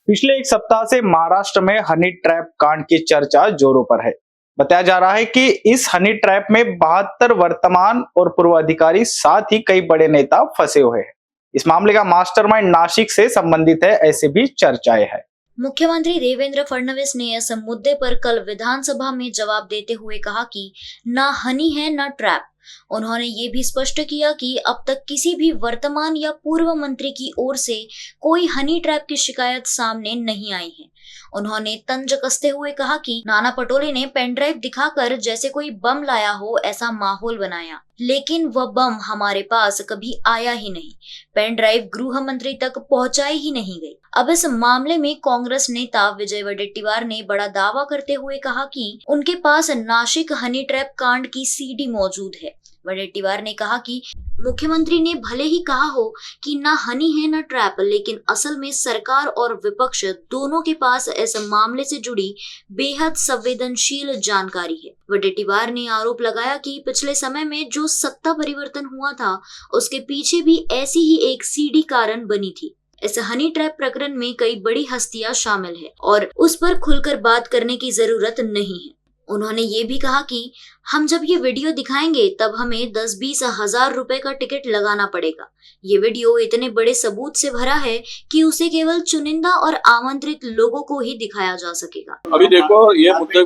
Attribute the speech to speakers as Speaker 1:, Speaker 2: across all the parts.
Speaker 1: पिछले एक सप्ताह से महाराष्ट्र में हनी ट्रैप कांड की चर्चा जोरों पर है। बताया जा रहा है कि इस हनी ट्रैप में 72 वर्तमान और पूर्व अधिकारी साथ ही कई बड़े नेता फंसे हुए हैं। इस मामले का मास्टरमाइंड नासिक से संबंधित है, ऐसी भी चर्चाएं हैं।
Speaker 2: मुख्यमंत्री देवेंद्र फडणवीस ने इस मुद्दे पर कल विधानसभा में जवाब देते हुए कहा कि ना हनी है ना ट्रैप। उन्होंने ये भी स्पष्ट किया कि अब तक किसी भी वर्तमान या पूर्व मंत्री की ओर से कोई हनी ट्रैप की शिकायत सामने नहीं आई है। उन्होंने तंज कसते हुए कहा कि नाना पटोले ने पेन ड्राइव दिखाकर जैसे कोई बम लाया हो ऐसा माहौल बनाया, लेकिन वह बम हमारे पास कभी आया ही नहीं। पेन ड्राइव गृह मंत्री तक पहुंचाई ही नहीं गई। अब इस मामले में कांग्रेस नेता विजय वडेट्टीवार ने बड़ा दावा करते हुए कहा कि उनके पास नासिक हनी ट्रैप कांड की सीडी मौजूद है। वडेट्टीवार ने कहा कि मुख्यमंत्री ने भले ही कहा हो कि ना हनी है ना ट्रैप, लेकिन असल में सरकार और विपक्ष दोनों के पास इस मामले से जुड़ी बेहद संवेदनशील जानकारी है। वडेट्टीवार ने आरोप लगाया कि पिछले समय में जो सत्ता परिवर्तन हुआ था उसके पीछे भी ऐसी ही एक सीडी कारण बनी थी। इस हनी ट्रैप प्रकरण में कई बड़ी हस्तियां शामिल है और उस पर खुलकर बात करने की जरूरत नहीं है। उन्होंने ये भी कहा कि हम जब ये वीडियो दिखाएंगे तब हमें 10-20 हजार रुपए का टिकट लगाना पड़ेगा। ये वीडियो इतने बड़े सबूत से भरा है कि उसे केवल चुनिंदा और आमंत्रित लोगों को ही दिखाया जा सकेगा।
Speaker 3: अभी देखो, ये मुद्दे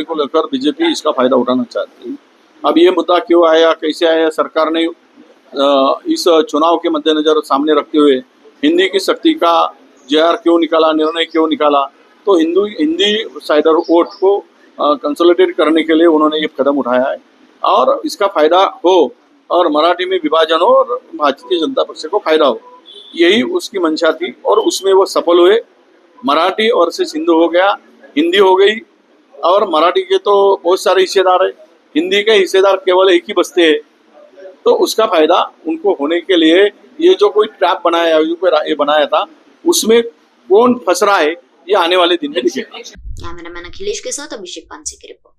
Speaker 3: को लेकर बीजेपी इसका फायदा उठाना चाहती है। अब ये मुद्दा क्यों आया, कैसे आया, सरकार ने इस चुनाव के मद्देनजर सामने रखते हुए हिंदी की शक्ति का जेआर क्यों निकाला, निर्णय क्यों निकाला, तो हिंदी साइडर वोट को कंसोलिडेट करने के लिए उन्होंने ये कदम उठाया है और इसका फायदा हो और मराठी में विभाजन हो और भारतीय जनता पक्ष को फायदा हो, यही उसकी मंशा थी और उसमें वो सफल हुए। मराठी और से हिंदू हो गया, हिंदी हो गई और मराठी के तो बहुत सारे हिस्सेदार है, हिंदी के हिस्सेदार केवल एक ही बसते हैं। तो उसका फायदा उनको होने के लिए ये जो कोई ट्रैप बनाया था उसमें कौन फंस रहा है ये आने वाले दिन में दिखेगा।
Speaker 2: कैमरामैन अखिलेश के साथ अभिषेक पांसे की रिपोर्ट।